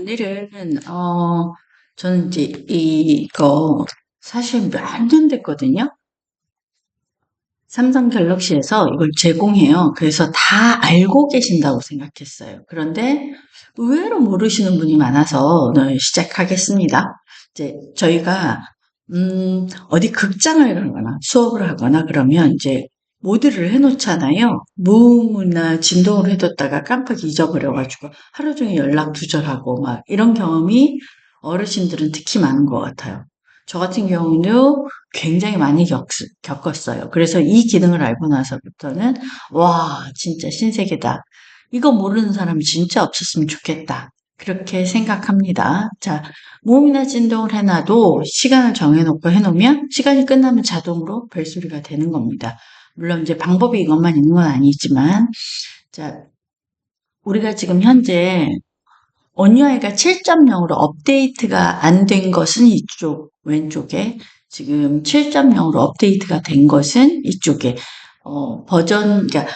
오늘은 저는 이제 이거 사실 몇 년 됐거든요. 삼성 갤럭시에서 이걸 제공해요. 그래서 다 알고 계신다고 생각했어요. 그런데 의외로 모르시는 분이 많아서 오늘 시작하겠습니다. 이제 저희가 어디 극장을 가거나 수업을 하거나 그러면 이제 모드를 해놓잖아요. 무음이나 진동을 해뒀다가 깜빡 잊어버려가지고 하루 종일 연락 두절하고 막 이런 경험이 어르신들은 특히 많은 것 같아요. 저 같은 경우도 굉장히 많이 겪었어요. 그래서 이 기능을 알고 나서부터는 와 진짜 신세계다. 이거 모르는 사람 진짜 없었으면 좋겠다. 그렇게 생각합니다. 자, 모음이나 진동을 해놔도 시간을 정해놓고 해놓으면 시간이 끝나면 자동으로 벨소리가 되는 겁니다. 물론 이제 방법이 이것만 있는 건 아니지만 자, 우리가 지금 현재 온유아이가 7.0으로 업데이트가 안 된 것은 이쪽 왼쪽에 지금 7.0으로 업데이트가 된 것은 이쪽에 버전 그러니까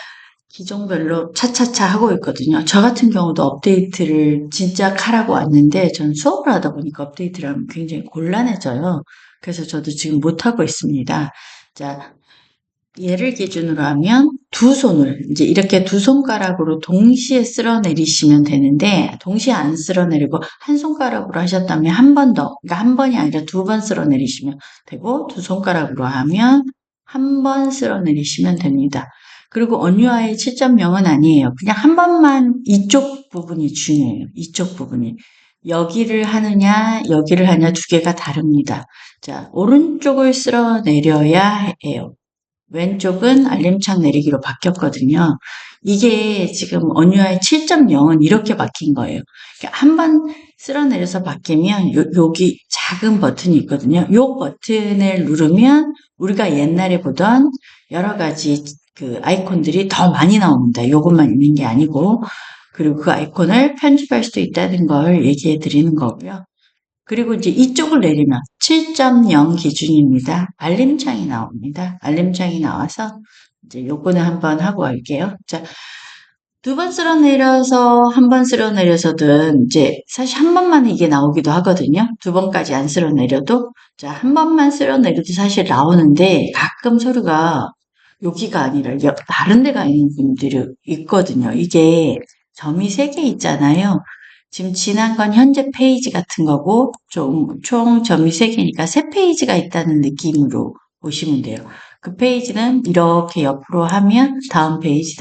기종별로 차차차 하고 있거든요. 저 같은 경우도 업데이트를 진짜 하라고 왔는데 전 수업을 하다 보니까 업데이트를 하면 굉장히 곤란해져요. 그래서 저도 지금 못하고 있습니다. 자, 얘를 기준으로 하면 두 손을 이제 이렇게 두 손가락으로 동시에 쓸어내리시면 되는데 동시에 안 쓸어내리고 한 손가락으로 하셨다면 한 번 더, 그러니까 한 번이 아니라 두 번 쓸어내리시면 되고 두 손가락으로 하면 한 번 쓸어내리시면 됩니다. 그리고 온유아이 7.0은 아니에요. 그냥 한 번만 이쪽 부분이 중요해요. 이쪽 부분이. 여기를 하느냐 여기를 하느냐 두 개가 다릅니다. 자, 오른쪽을 쓸어내려야 해요. 왼쪽은 알림창 내리기로 바뀌었거든요. 이게 지금 온유아이 7.0은 이렇게 바뀐 거예요. 한 번 쓸어내려서 바뀌면 여기 작은 버튼이 있거든요. 요 버튼을 누르면 우리가 옛날에 보던 여러 가지 그 아이콘들이 더 많이 나옵니다. 요것만 있는 게 아니고 그리고 그 아이콘을 편집할 수도 있다는 걸 얘기해 드리는 거고요. 그리고 이제 이쪽을 내리면 7.0 기준입니다. 알림창이 나옵니다. 알림창이 나와서 이제 요거는 한번 하고 갈게요. 자, 두 번 쓸어내려서 한 번 쓸어내려서든 이제 사실 한 번만 이게 나오기도 하거든요. 두 번까지 안 쓸어내려도 자, 한 번만 쓸어내려도 사실 나오는데 가끔 소리가 여기가 아니라 다른 데가 있는 분들이 있거든요. 이게 점이 3개 있잖아요. 지금 지난 건 현재 페이지 같은 거고 총 점이 3개니까 3페이지가 있다는 느낌으로 보시면 돼요. 그 페이지는 이렇게 옆으로 하면 다음 페이지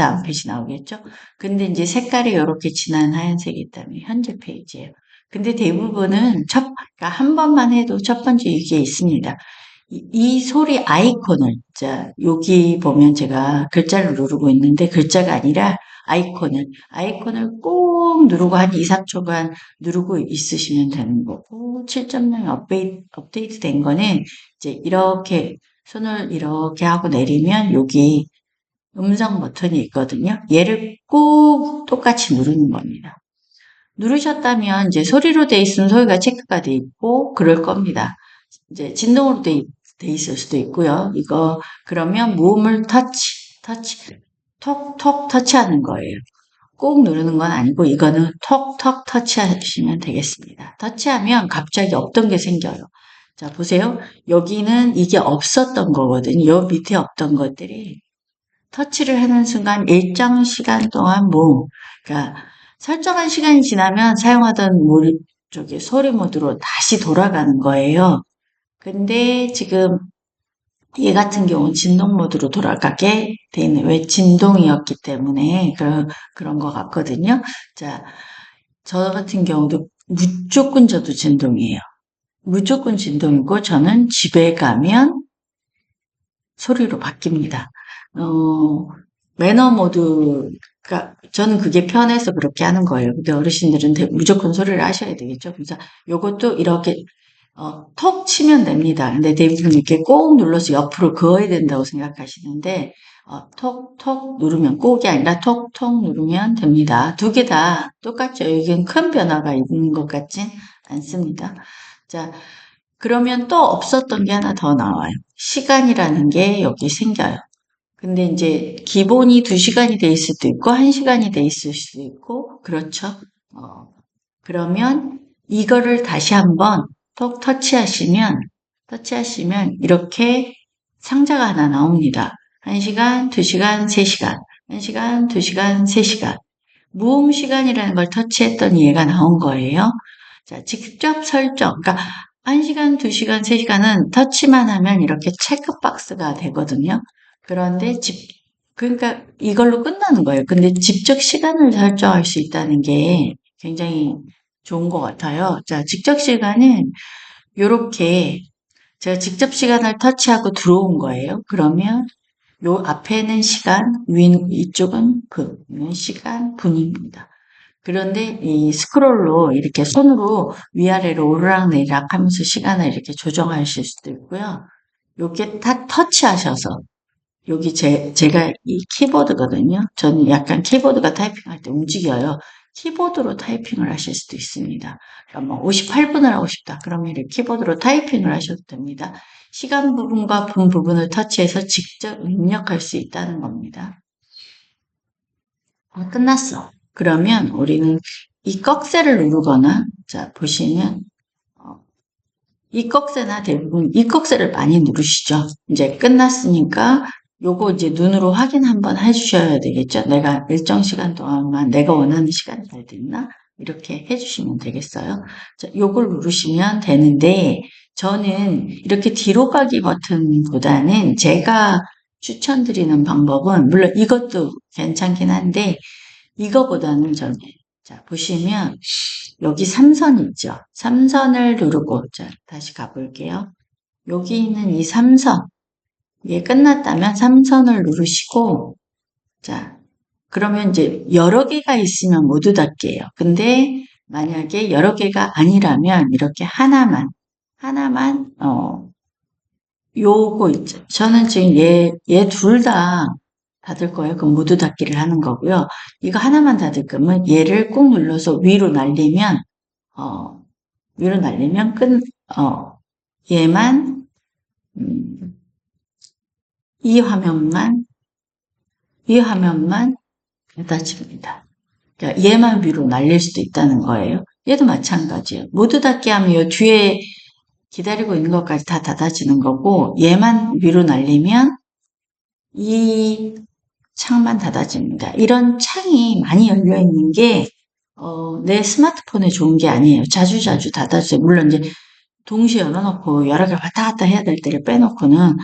나오겠죠? 근데 이제 색깔이 이렇게 진한 하얀색이 있다면 현재 페이지예요. 근데 대부분은 그러니까 한 번만 해도 첫 번째 이게 있습니다. 이 소리 아이콘을, 자, 여기 보면 제가 글자를 누르고 있는데 글자가 아니라 아이콘을 꼭 누르고 한 2, 3초간 누르고 있으시면 되는 거고, 7.0 업데이트 된 거는 이제 이렇게 손을 이렇게 하고 내리면 여기 음성 버튼이 있거든요. 얘를 꼭 똑같이 누르는 겁니다. 누르셨다면 이제 소리로 돼 있으면 소리가 체크가 돼 있고 그럴 겁니다. 이제 진동으로 돼 있을 수도 있고요. 이거 그러면 무음을 톡톡 터치하는 거예요. 꼭 누르는 건 아니고 이거는 톡톡 터치하시면 되겠습니다. 터치하면 갑자기 없던 게 생겨요. 자, 보세요. 여기는 이게 없었던 거거든요. 요 밑에 없던 것들이 터치를 하는 순간 일정 시간 동안 그러니까 설정한 시간이 지나면 사용하던 저기 소리 모드로 다시 돌아가는 거예요. 근데 지금 얘 같은 경우는 진동 모드로 돌아가게 돼 있는, 왜 진동이었기 때문에 그런 것 같거든요. 자, 저 같은 경우도 무조건 저도 진동이에요. 무조건 진동이고 저는 집에 가면 소리로 바뀝니다. 매너 모드가 저는 그게 편해서 그렇게 하는 거예요. 근데 어르신들은 무조건 소리를 하셔야 되겠죠. 그래서 요것도 이렇게 톡 치면 됩니다. 근데 대부분 이렇게 꼭 눌러서 옆으로 그어야 된다고 생각하시는데 톡톡 누르면 꼭이 아니라 톡톡 누르면 됩니다. 두 개 다 똑같죠. 여기는 큰 변화가 있는 것 같진 않습니다. 자, 그러면 또 없었던 게 하나 더 나와요. 시간이라는 게 여기 생겨요. 근데 이제 기본이 2시간이 돼 있을 수도 있고 1시간이 돼 있을 수도 있고 그렇죠. 그러면 이거를 다시 한번 톡 터치하시면 이렇게 상자가 하나 나옵니다. 1시간, 2시간, 3시간, 1시간, 2시간, 3시간. 무음 시간이라는 걸 터치했더니 얘가 나온 거예요. 자, 직접 설정. 그러니까 1시간, 2시간, 3시간은 터치만 하면 이렇게 체크박스가 되거든요. 그런데 그러니까 이걸로 끝나는 거예요. 근데 직접 시간을 설정할 수 있다는 게 굉장히 좋은 것 같아요. 자, 직접 시간은 요렇게 제가 직접 시간을 터치하고 들어온 거예요. 그러면 요 앞에는 시간, 이쪽은 시간, 분입니다. 그런데 이 스크롤로 이렇게 손으로 위아래로 오르락내리락 하면서 시간을 이렇게 조정하실 수도 있고요. 요게 다 터치하셔서 여기 제가 이 키보드거든요. 저는 약간 키보드가 타이핑할 때 움직여요. 키보드로 타이핑을 하실 수도 있습니다. 그러니까 뭐 58분을 하고 싶다. 그러면 이렇게 키보드로 타이핑을 하셔도 됩니다. 시간 부분과 분 부분을 터치해서 직접 입력할 수 있다는 겁니다. 끝났어. 그러면 우리는 이 꺽쇠를 누르거나, 자, 보시면, 어, 이 꺽쇠나 대부분 이 꺽쇠를 많이 누르시죠. 이제 끝났으니까 요거 이제 눈으로 확인 한번 해주셔야 되겠죠. 내가 일정 시간 동안만 내가 원하는 시간이 잘 됐나? 이렇게 해주시면 되겠어요. 자, 요걸 누르시면 되는데 저는 이렇게 뒤로 가기 버튼보다는 제가 추천드리는 방법은 물론 이것도 괜찮긴 한데 이거보다는 저는 자 보시면 여기 3선 있죠. 3선을 누르고 자 다시 가볼게요. 여기 있는 이 3선 이게 끝났다면 3선을 누르시고 자 그러면 이제 여러 개가 있으면 모두 닫게요. 근데 만약에 여러 개가 아니라면 이렇게 하나만 요거 있죠. 저는 지금 얘 둘 다 닫을 거예요. 그럼 모두 닫기를 하는 거고요. 이거 하나만 닫을 거면 얘를 꾹 눌러서 어, 위로 날리면 얘만, 음, 이 화면만, 이 화면만 닫힙니다. 그러니까 얘만 위로 날릴 수도 있다는 거예요. 얘도 마찬가지예요. 모두 닫기 하면 이 뒤에 기다리고 있는 것까지 다 닫아지는 거고, 얘만 위로 날리면 이 창만 닫아집니다. 이런 창이 많이 열려 있는 게, 내 스마트폰에 좋은 게 아니에요. 자주자주 닫아주세요. 물론 이제 동시에 열어놓고 여러 개 왔다 갔다 해야 될 때를 빼놓고는,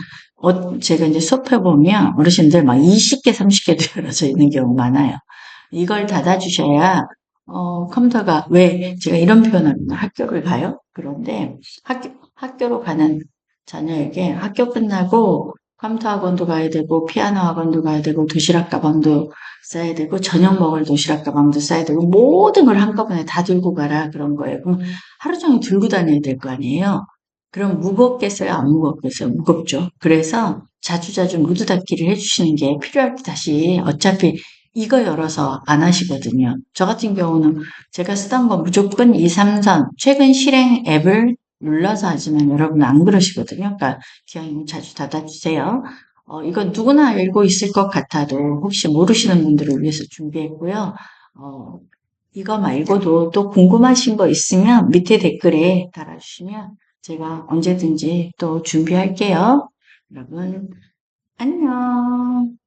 제가 이제 수업해 보면 어르신들 막 20개, 30개도 열어져 있는 경우 많아요. 이걸 닫아주셔야, 컴퓨터가 왜 제가 이런 표현을 하면 학교를 가요? 그런데 학교로 가는 자녀에게 학교 끝나고 컴퓨터 학원도 가야 되고 피아노 학원도 가야 되고 도시락 가방도 싸야 되고 저녁 먹을 도시락 가방도 싸야 되고 모든 걸 한꺼번에 다 들고 가라 그런 거예요. 그럼 하루 종일 들고 다녀야 될 거 아니에요. 그럼 무겁겠어요? 안 무겁겠어요? 무겁죠. 그래서 자주자주 모두 닫기를 해주시는 게 필요할 때 다시 어차피 이거 열어서 안 하시거든요. 저 같은 경우는 제가 쓰던 거 무조건 2, 3선 최근 실행 앱을 눌러서 하지만 여러분 안 그러시거든요. 그러니까 기왕이면 자주 닫아주세요. 이건 누구나 알고 있을 것 같아도 혹시 모르시는 분들을 위해서 준비했고요. 어, 이거 말고도 또 궁금하신 거 있으면 밑에 댓글에 달아주시면 제가 언제든지 또 준비할게요. 여러분, 안녕.